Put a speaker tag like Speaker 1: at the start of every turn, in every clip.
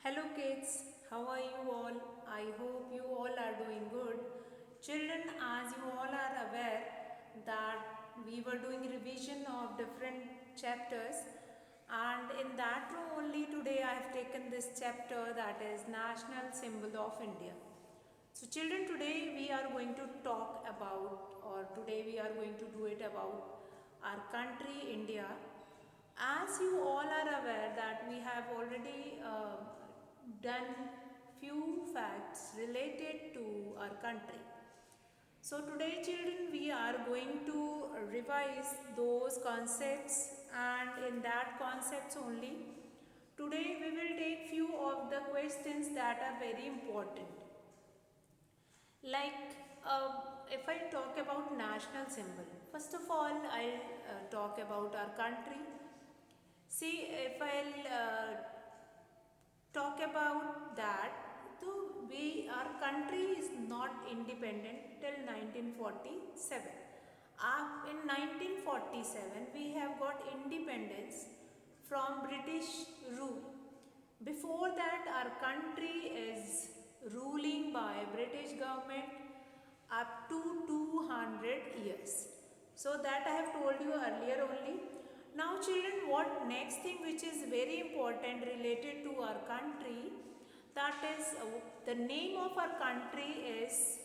Speaker 1: Hello kids, how are you all? I hope you all are doing good. Children, as you all are aware that we were doing revision of different chapters, and in that row only today I have taken this chapter, that is National Symbol of India. So children, today we are going to talk about, or today we are going to do it about our country India. As you all are aware that we have already done few facts related to our country. So today children, we are going to revise those concepts, and in that concepts only today we will take few of the questions that are very important. Like if I talk about national symbol, first of all I'll talk about our country. See, if I'll talk about that, so our country is not independent till 1947. In 1947, we have got independence from British rule. Before that, our country is ruling by British government up to 200 years. So that I have told you earlier only. Now children, what next thing which is very important related to our country, that is the name of our country is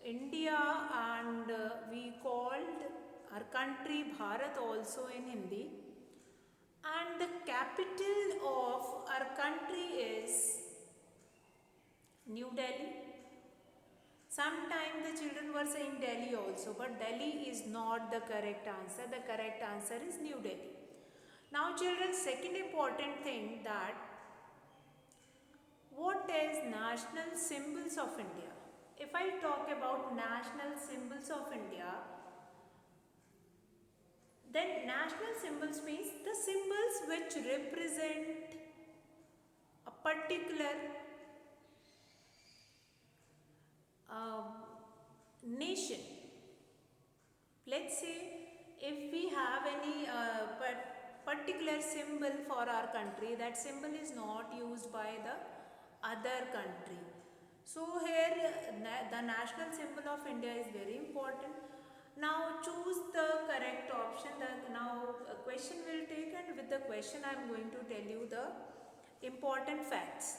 Speaker 1: India, and we called our country Bharat also in Hindi, and the capital of our country is New Delhi. Sometimes the children were saying Delhi also, but Delhi is not the correct answer. The correct answer is New Delhi. Now children, second important thing, that what is national symbols of India? If I talk about national symbols of India, then national symbols means the symbols which represent a particular uh, nation. Let's say if we have any particular symbol for our country, that symbol is not used by the other country. So here the national symbol of India is very important. Now choose the correct option. Now a question will take, and with the question I am going to tell you the important facts.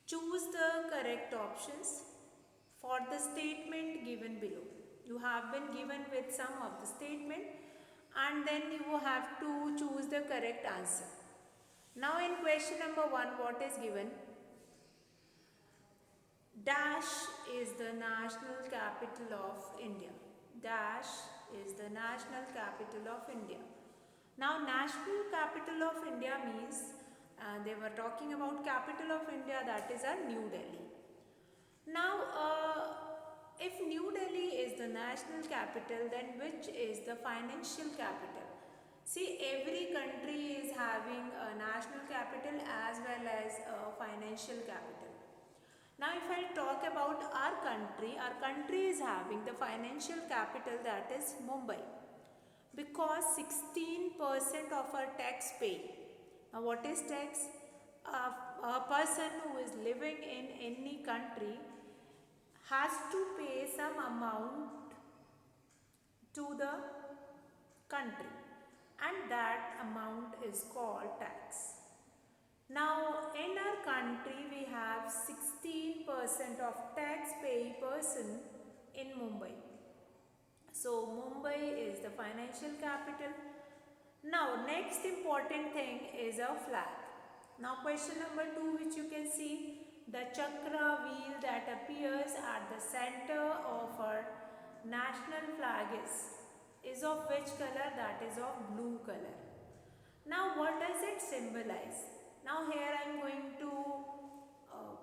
Speaker 1: Choose the correct options for the statement given below. You have been given with some of the statement, and then you have to choose the correct answer. Now in question number 1, what is given? Dash is the national capital of India. Dash is the national capital of India. Now national capital of India means they were talking about capital of India, that is our New Delhi. Now if New Delhi is the national capital, then which is the financial capital? See, every country is having a national capital as well as a financial capital. Now if I talk about our country is having the financial capital, that is Mumbai, because 16% of our tax pay. Now what is tax? A person who is living in any country has to pay some amount to the country, and that amount is called tax. Now in our country we have 16% of tax paying person in Mumbai. So Mumbai is the financial capital. Now next important thing is our flag. Now question number 2, which you can see, the chakra wheel that appears at the center of our national flag is of which color? That is of blue color. Now what does it symbolize? Now here I am going to uh,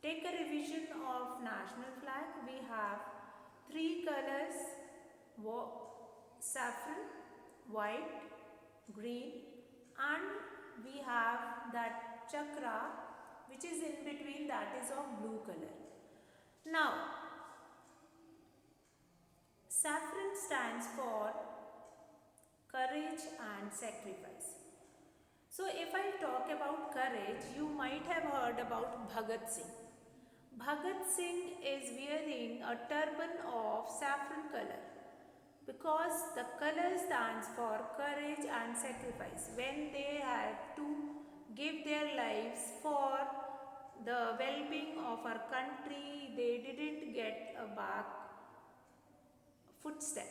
Speaker 1: take a revision of national flag. We have three colors: saffron, white, green, and we have that chakra which is in between, that is of blue color. Now saffron stands for courage and sacrifice. So if I talk about courage, courage, you might have heard about Bhagat Singh. Bhagat Singh is wearing a turban of saffron color because the color stands for courage and sacrifice. When they had to give their lives for the well-being of our country, they didn't get a back footstep.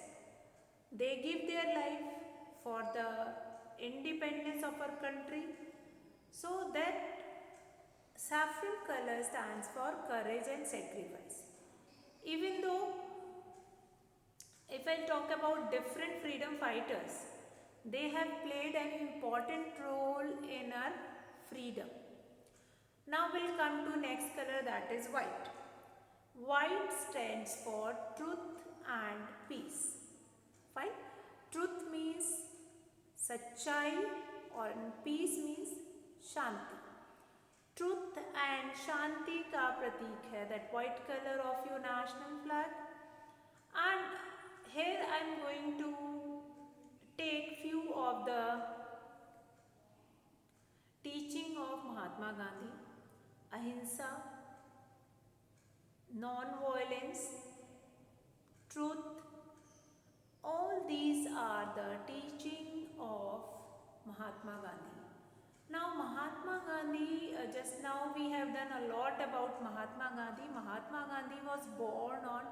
Speaker 1: They give their life for the independence of our country. So that saffron color stands for courage and sacrifice. Even though if I talk about different freedom fighters, they have played an important role in our freedom. Now we'll come to next color, that is white. White stands for truth and peace. Fine. Truth means सच्चाई और peace means Shanti. Truth and शांति का प्रतीक है that white color of your national flag. And here I am going to take few of the teaching of Mahatma Gandhi. Ahimsa, non-violence, truth, all these are the teaching of Mahatma Gandhi. Now Mahatma Gandhi, just now we have done a lot about Mahatma Gandhi. Mahatma Gandhi was born on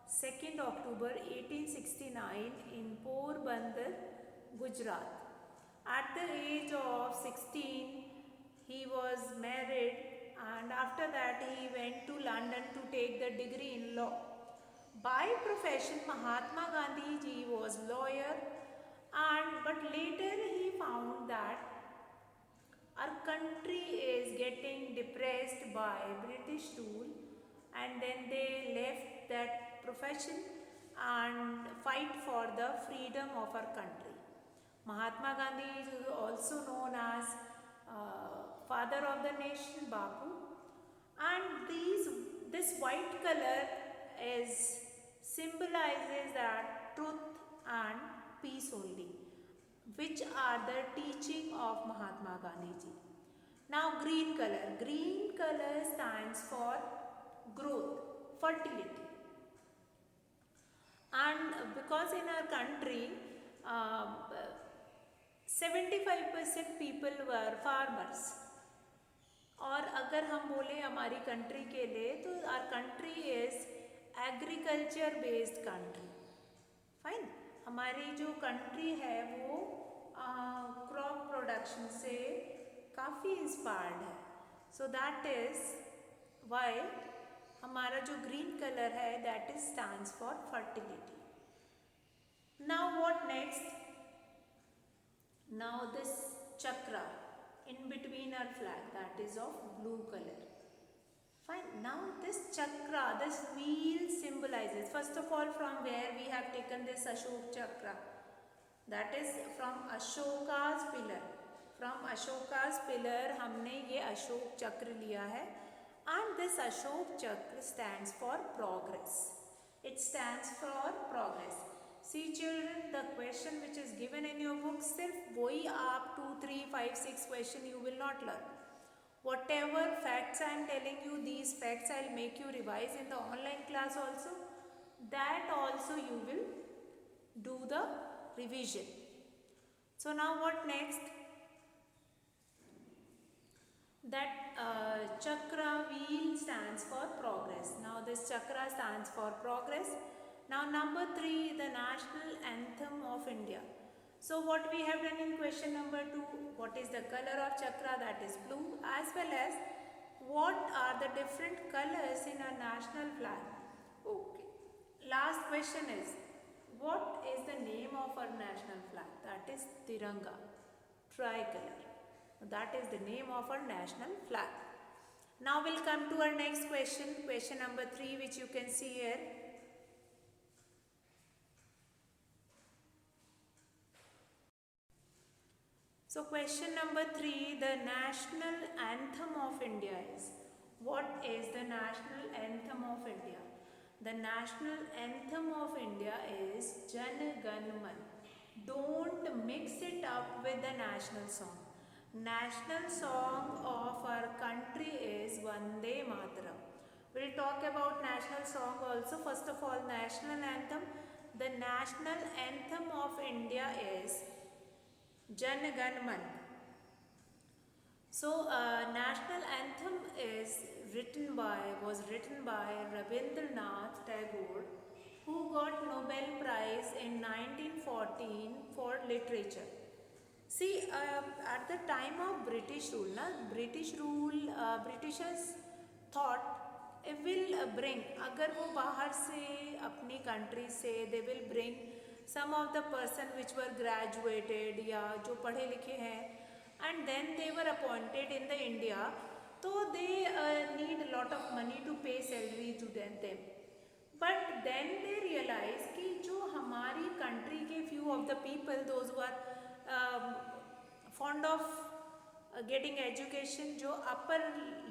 Speaker 1: 2nd October 1869 in Porbandar, Gujarat. At the age of 16, he was married, and after that he went to London to take the degree in law. By profession, Mahatma Gandhi ji was lawyer, but later he found that our country is getting depressed by British rule, and then they left that profession and fight for the freedom of our country. Mahatma Gandhi is also known as father of the nation, Bapu, and this white color is symbolizes that truth and peace only, which are the teaching of Mahatma Gandhi ji. Now green color stands for growth, fertility, and because in our country 75% people were farmers, और अगर हम बोले हमारी country के लिए तो our country is agriculture based country. Fine. हमारी जो कंट्री है वो क्रॉप प्रोडक्शन से काफ़ी इंस्पायर्ड है. सो दैट इज़ वाई हमारा जो ग्रीन कलर है that is stands for fertility. Now what next? Now this chakra in between our flag, that is of blue color. Fine. Now this chakra, this wheel symbolizes, first of all, from where we have taken this Ashok chakra, that is from Ashoka's pillar. From Ashoka's pillar हमने ये अशोक चक्र लिया है, and this Ashok chakra stands for progress. It stands for progress. See children, the question which is given in your book, सिर्फ वही आप 2, 3, 5, 6 question you will not learn. Whatever facts I am telling you, these facts I will make you revise in the online class also. That also you will do the revision. So now what next? That chakra wheel stands for progress. Now this chakra stands for progress. Now number 3, the national anthem of India. So what we have done in question number 2, what is the color of chakra? That is blue, as well as what are the different colors in our national flag. Okay. Last question is, what is the name of our national flag? That is Tiranga, tricolor. That is the name of our national flag. Now we'll come to our next question, question number 3, which you can see here. So question number 3, the national anthem of India is. What is the national anthem of India? The national anthem of India is Jan Gan Man. Don't mix it up with the national song. national song of our country is Vande Mataram. We'll talk about national song also. First of all, national anthem. The national anthem of India is Jan Gan Man. So, national anthem was written by Rabindranath Tagore, who got Nobel Prize in 1914 for literature. See, at the time of Britishers thought it will bring, अगर वो बाहर से अपनी country से they will bring some of the person which were graduated या जो पढ़े लिखे हैं and then they were appointed in the India, so they need a lot of money to pay salary to them. But then they realize कि जो हमारी country के few of the people, those who are fond of getting education, जो upper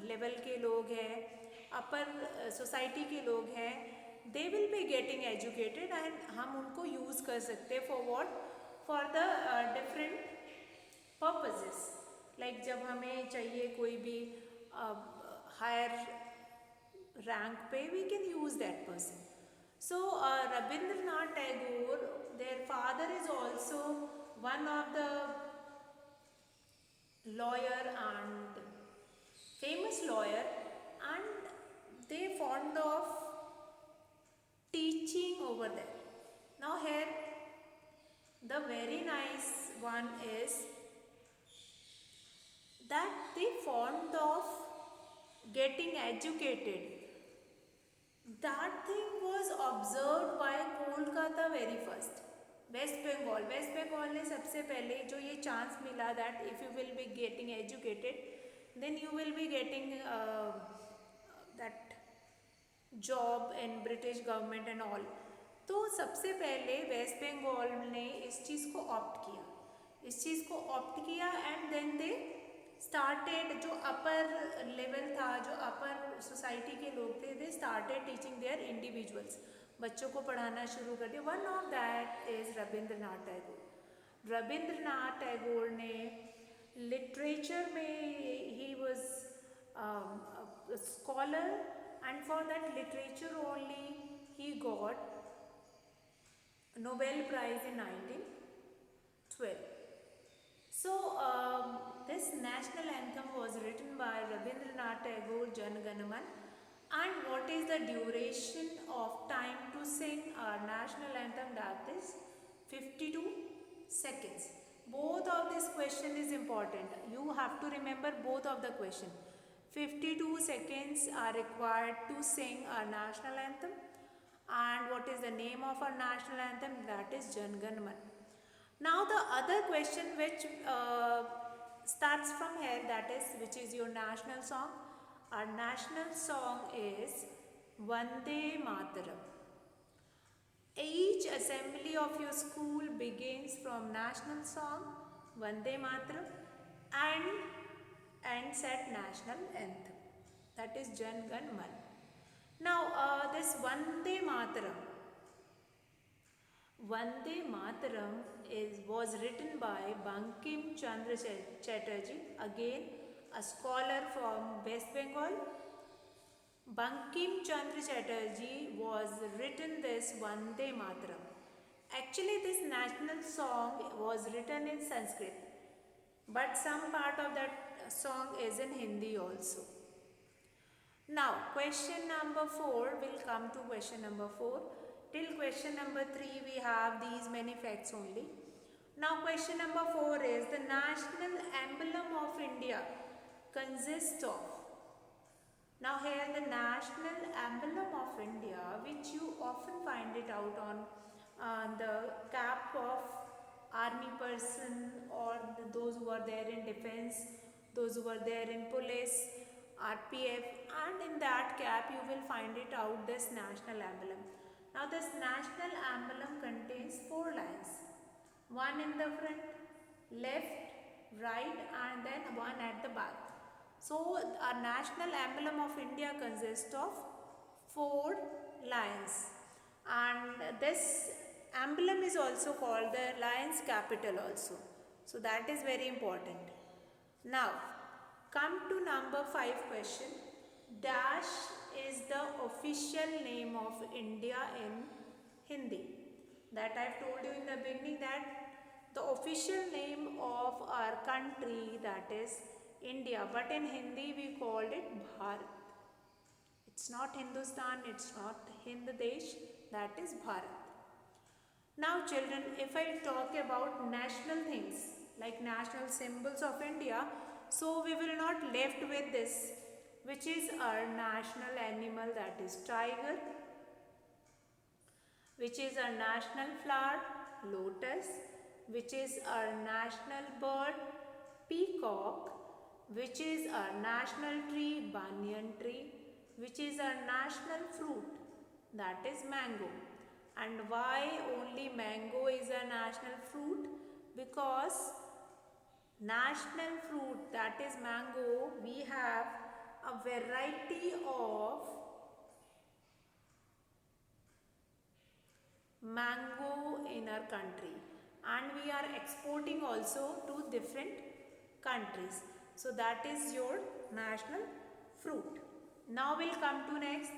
Speaker 1: level के लोग हैं, upper society के लोग हैं, they will be getting educated and हम उनको use कर सकते for what? For the different purposes. Like जब हमें चाहिए कोई भी higher rank पे, we can use that person. So Rabindranath Tagore, their father is also one of the lawyer and famous lawyer, and they fond of teaching over there. Now here the very nice one is that they fond of getting educated. That thing was observed by Kolkata very first. West Bengal ने सबसे पहले जो ये chance मिला that if you will be getting educated, then you will be getting that job in British government and all. तो सबसे पहले waste Bengal ने इस चीज़ को ऑप्ट किया एंड देन दे स्टार्टेड, जो अपर लेवल था, जो अपर सोसाइटी के लोग थे, they started teaching their individuals, बच्चों को पढ़ाना शुरू कर दिया. One of that is Rabindranath Tagore. Rabindranath Tagore ने लिटरेचर में he was scholar and for that literature only he got Nobel Prize in 1912. So this national anthem was written by Rabindranath Tagore, Jan Gan Man. And what is the duration of time to sing our national anthem? That is 52 seconds. Both of this question is important. You have to remember both of the question. 52 seconds are required to sing our national anthem. And what is the name of our national anthem? That is Jan Gan Man. Now the other question which starts from here, that is, which is your national song? Our national song is Vande Mataram. Each assembly of your school begins from national song Vande Mataram and ends at national anthem. That is Jan Gan Man. Now this Vande Mataram was written by Bankim Chandra Chatterjee, again a scholar from West Bengal. Bankim Chandra Chatterjee was written this Vande Mataram. Actually this national song was written in Sanskrit, but some part of that song is in Hindi also. Now question number 4, will come to question number 4. Till question number 3 we have these many facts only. Now question number 4 is the national emblem of India consists of. Now here the national emblem of India, which you often find it out on the cap of army person or those who are there in defense, those who are there in police, RPF, and in that cap you will find it out this national emblem. Now this national emblem contains 4 lines, one in the front, left, right, and then one at the back. So our national emblem of India consists of 4 lines, and this emblem is also called the lion's capital also. So that is very important. Now, come to number 5 question. Dash is the official name of India in Hindi. That I have told you in the beginning, that the official name of our country, that is India, but in Hindi we called it Bharat. It's not Hindustan, it's not Hind Desh, that is Bharat. Now children, if I talk about national things like national symbols of India, so we will not left with this, which is our national animal, that is tiger, which is our national flower, lotus, which is our national bird, peacock, which is our national tree, banyan tree, which is our national fruit, that is mango. And why only mango is a national fruit? Because national fruit, that is mango, we have a variety of mango in our country, and we are exporting also to different countries. So that is your national fruit. Now we'll come to next.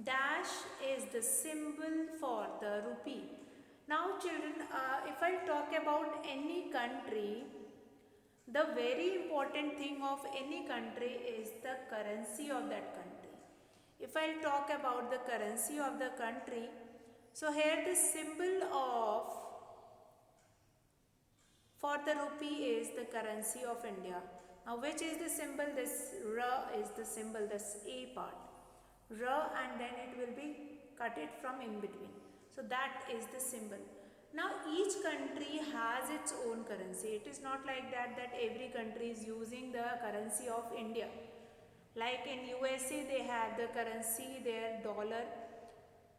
Speaker 1: Dash is the symbol for the rupee. Now children, if I talk about any country, the very important thing of any country is the currency of that country. If I talk about the currency of the country, so here the symbol of for the rupee is the currency of India. Now which is the symbol? This R is the symbol, this A part. R, and then it will be cut it from in between. So that is the symbol. Now each country has its own currency. It is not like that every country is using the currency of India. Like in USA they have the currency, their dollar.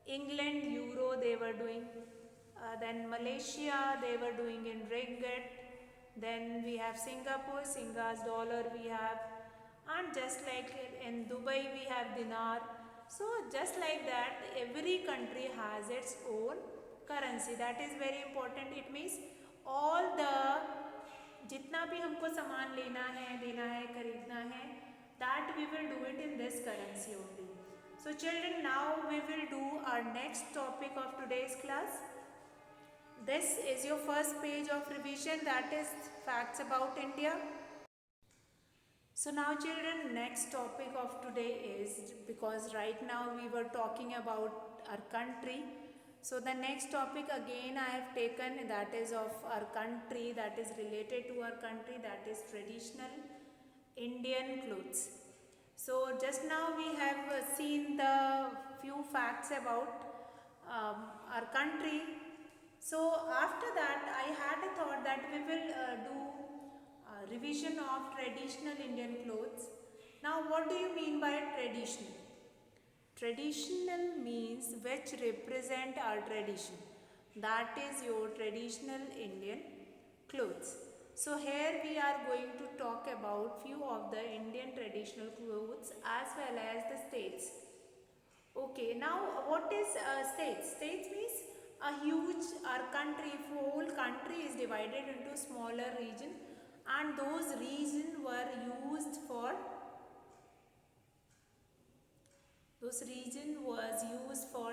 Speaker 1: England, euro they were doing. Then Malaysia they were doing in ringgit. Then we have Singapore, Singa's dollar we have. And just like in Dubai we have dinar. So just like that every country has its own currency. That is very important. It means all the जितना भी हमको सामान लेना है, देना है, खरीदना है, that we will do it in this currency only. So children, now we will do our next topic of today's class. This is your first page of revision, that is facts about India. So now children, next topic of today is, because right now we were talking about our country, so the next topic again I have taken, that is of our country, that is related to our country, that is traditional Indian clothes. So just now we have seen the few facts about our country. So after that I had a thought that we will do revision of traditional Indian clothes. Now what do you mean by traditional? Traditional means which represent our tradition. That is your traditional Indian clothes. So here we are going to talk about few of the Indian traditional clothes as well as the states. Okay, now what is states? States means a huge, our country, whole country is divided into smaller region, and those regions were used for, those region was used for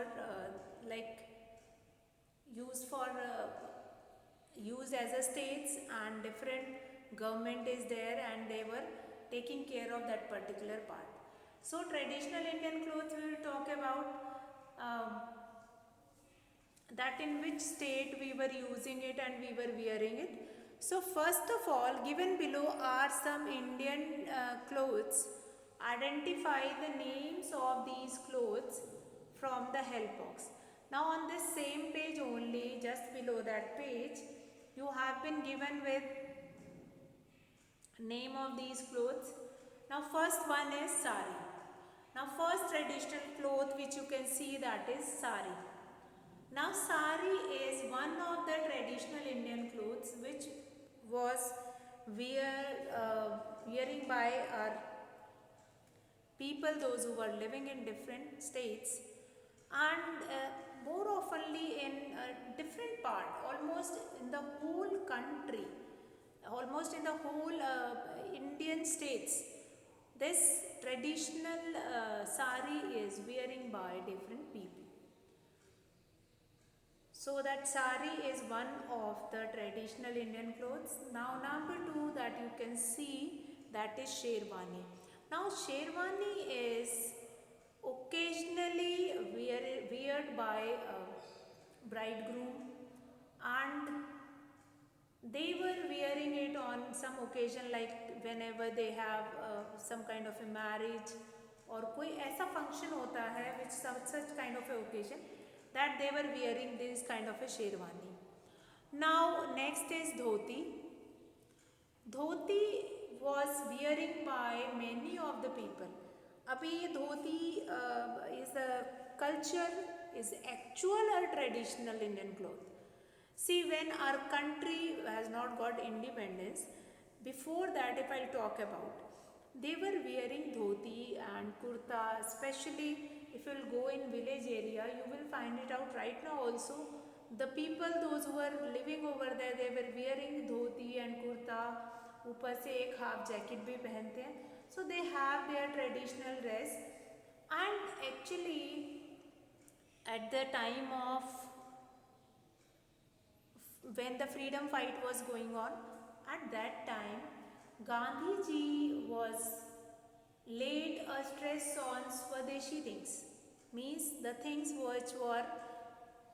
Speaker 1: used as a states, and different government is there and they were taking care of that particular part. So traditional Indian clothes we will talk about that in which state we were using it and we were wearing it. So first of all, given below are some Indian clothes. Identify the names of these clothes from the help box. Now on this same page only, just below that page, you have been given with name of these clothes. Now first one is sari. Now first traditional cloth which you can see, that is sari. Now sari is one of the traditional Indian clothes which was wearing by our people, those who were living in different states, and more oftenly in a different part, almost in the whole country, almost in the whole states. This traditional sari is wearing by different people. So that sari is one of the traditional Indian clothes. Now number two that you can see, that is sherwani. Now sherwani is occasionally weared by a bridegroom, and they were wearing it on some occasion, like whenever they have some kind of a marriage or कोई ऐसा function होता है which such kind of a occasion, that they were wearing this kind of a sherwani. Now next is dhoti. Dhoti was wearing by many of the people. अभी ये धोती is a culture, is actual or traditional Indian cloth. See, when our country has not got independence, before that if I'll talk about, they were wearing dhoti and kurta, especially if you'll go in village area, you will find it out right now also. The people, those who were living over there, they were wearing dhoti and kurta, ऊपर से एक half jacket भी पहनते हैं. So they have their traditional dress, and actually at the time of when the freedom fight was going on, at that time Gandhi ji was laid a stress on Swadeshi things, means the things which were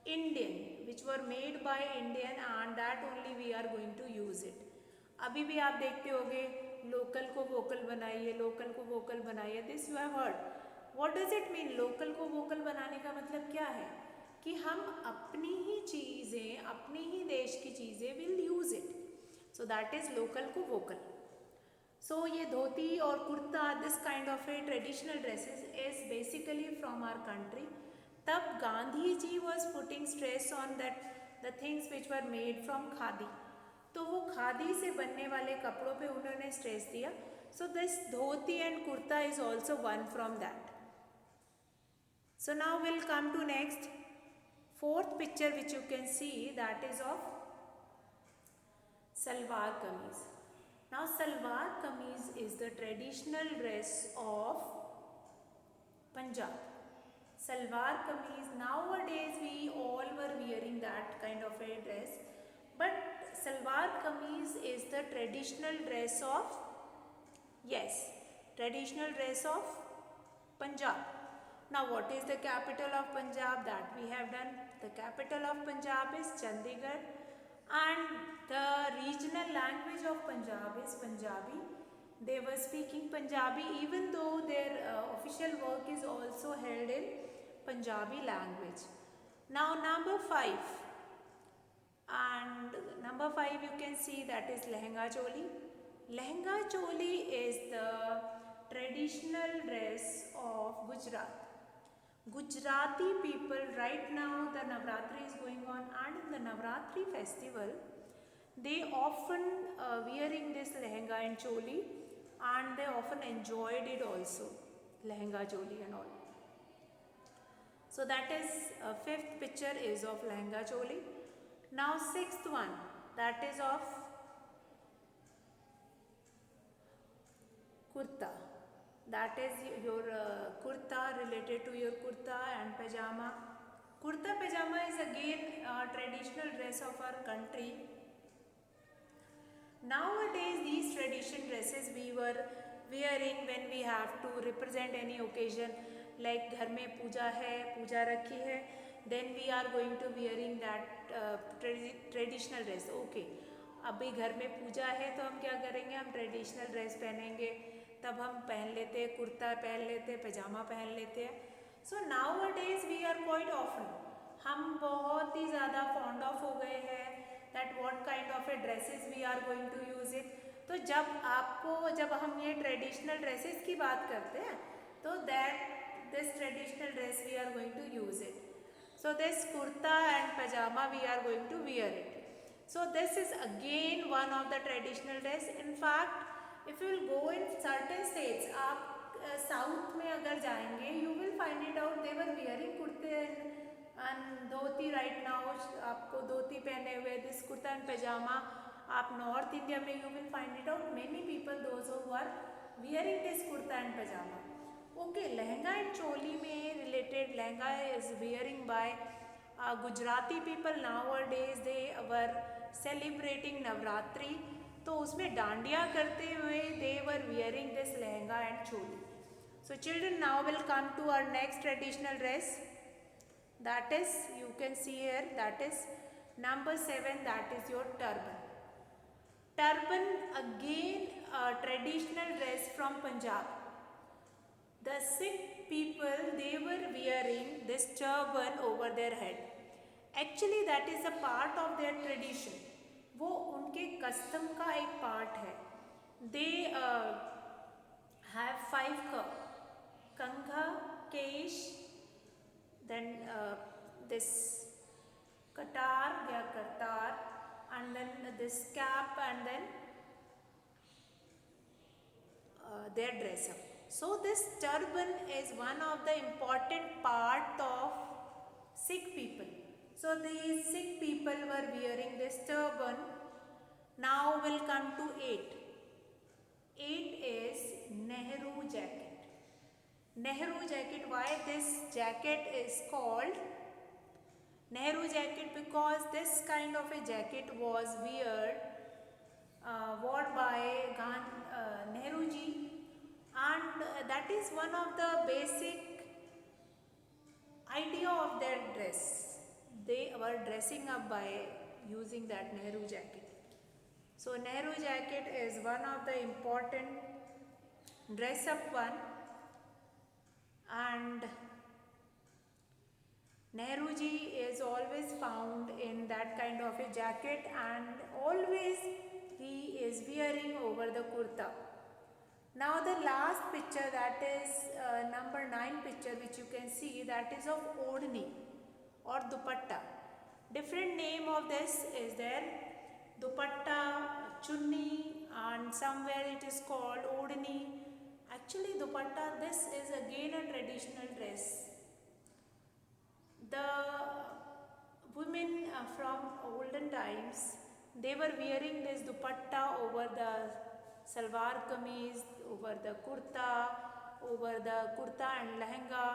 Speaker 1: Indian, which were made by Indian, and that only we are going to use it. अभी भी आप देखते होगे, local को vocal बनाइए, local को vocal बनाइए, this you have heard. What does it mean? Local को वोकल बनाने का मतलब क्या है कि हम अपनी ही चीज़ें, अपनी ही देश की चीज़ें will use it. So that is local को वोकल. सो ये धोती और kurta, this kind of a traditional dresses is basically from our country. तब Gandhi ji was putting stress on that the things which were made from khadi. तो वो खादी से बनने वाले कपड़ों पे उन्होंने स्ट्रेस दिया. So this dhoti and kurta is also one from that. So now will come to next fourth picture which you can see, that is of salwar kameez. Now salwar kameez is the traditional dress of Punjab. Salwar kameez, nowadays we all were wearing that kind of a dress, but salwar kameez is the traditional dress of, yes, traditional dress of Punjab. Now what is the capital of Punjab? That we have done. The capital of Punjab is Chandigarh, and the regional language of Punjab is Punjabi. They were speaking Punjabi, even though their official work is also held in Punjabi language. Now number 5, and number 5 you can see, that is lehenga choli. Lehenga choli is the traditional dress of Gujarat. Gujarati people, right now the Navratri is going on, and in the Navratri festival they often wearing this lehenga and choli, and they often enjoyed it also, lehenga choli and all. So that is fifth picture is of lehenga choli. Now sixth one, that is of kurta. That is your kurta, related to your kurta and pajama. Kurta pajama is again a traditional dress of our country. Nowadays these traditional dresses we were wearing when we have to represent any occasion, like घर में पूजा है, पूजा रखी है, then we are going to wearing that traditional dress. Okay, अभी घर में पूजा है तो हम क्या करेंगे, हम ट्रेडिशनल ड्रेस पहनेंगे. तब हम पहन लेते हैं, कुर्ता पहन लेते हैं, पजामा पहन लेते हैं. So nowadays we are quite often, हम बहुत ही ज़्यादा फॉन्ड ऑफ हो गए हैं that what kind of a dresses we are going to use it. तो जब हम ये ट्रेडिशनल ड्रेसेस की बात करते हैं, तो that this traditional dress we are going to use it. So this kurta and pajama we are going to wear it. So this is again one of the traditional dress. In fact if you will go in certain states, आप south में अगर जाएंगे, you will find it out, they were wearing kurte and dhoti. right now आपको धोती पहने हुए, this kurta and pajama. आप north India में you will find it out, many people those who are wearing this kurta and pajama. Okay, lehenga and choli mein related, lehenga is wearing by Gujarati people nowadays. They were celebrating Navratri, तो उसमें डांडिया करते हुए they were wearing this lehenga and choli. So children, now will come to our next traditional dress. That is, you can see here, that is number 7, that is your turban. Turban, again a traditional dress from Punjab. The Sikh people, they were wearing this turban over their head. Actually that is a part of their tradition. वो उनके custom का एक part है. They have 5 kangha, kesh, then this katar या kartar, and then this cap, and then their dress up. So this turban is one of the important part of Sikh people. So these Sikh people were wearing this turban. Now will come to 8. 8 is Nehru jacket. Nehru jacket, why this jacket is called Nehru jacket? Because this kind of a jacket was worn by Nehru ji, and that is one of the basic idea of their dress. They were dressing up by using that Nehru jacket. So Nehru jacket is one of the important dress up one, and Nehru ji is always found in that kind of a jacket, and always he is wearing over the kurta. Now the last picture, that is number 9 picture, which you can see, that is of odhni or dupatta. Different name of this is there, dupatta, chunni, and somewhere it is called odhni. Actually dupatta, this is again a traditional dress. The women from olden times, they were wearing this dupatta over the salwar kameez, over the kurta and lehenga,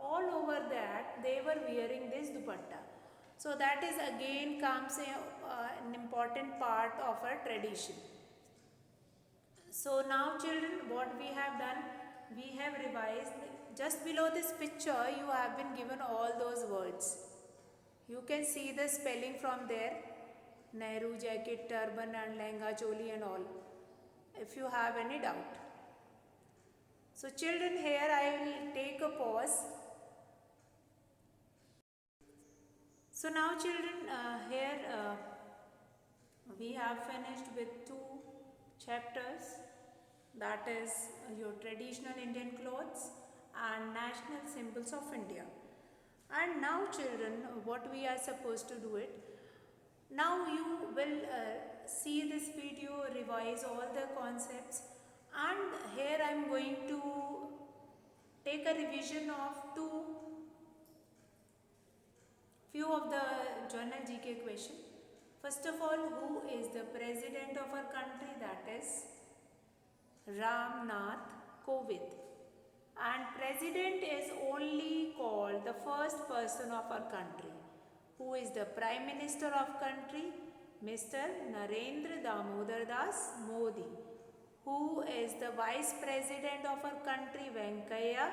Speaker 1: all over that they were wearing this dupatta. So that is again comes an important part of our tradition. So now children, what we have done, we have revised. Just below this picture you have been given all those words. You can see the spelling from there, Nehru jacket, turban and lehenga, choli and all, if you have any doubt. So children, here I will take a pause. So now children, here we have finished with 2 chapters, that is your traditional Indian clothes and national symbols of India. And now children, what we are supposed to do it, now you will see this video, revise all the concepts, and here I am going to take a revision of few of the journal GK question. First of all, who is the president of our country? That is Ram Nath Kovind. And president is only called the first person of our country. Who is the prime minister of country? Mr. Narendra Damodar Das Modi. Who is the vice president of our country? Venkaiah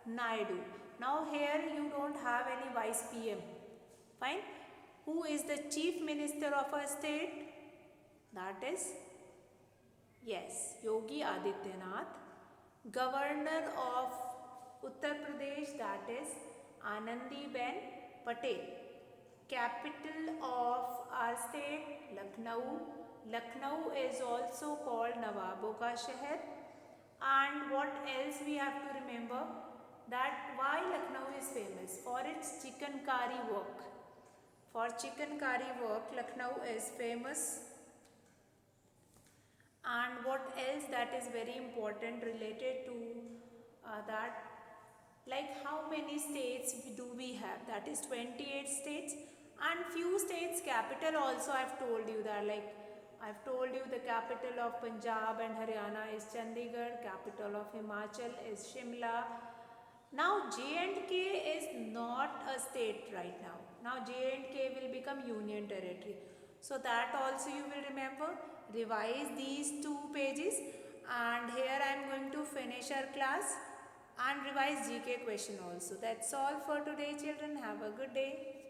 Speaker 1: Naidu. Now here you don't have any vice PM. Fine. Who is the chief minister of our state? That is, yes, Yogi Adityanath. Governor of Uttar Pradesh, that is Anandiben Patel. Capital of our state, Lucknow. Lucknow is also called Nawabon ka Sheher. And what else we have to remember, that why Lucknow is famous? For its chikankari work. For chikankari work, Lucknow is famous. And what else that is very important related to that, like how many states do we have? That is 28 states, and few states capital also I have told you that, like I've told you the capital of Punjab and Haryana is Chandigarh, capital of Himachal is Shimla. Now J&K is not a state right now. Now J&K will become union territory. So that also you will remember. Revise these two pages, and here I am going to finish our class and revise GK question also. That's all for today, children. Have a good day.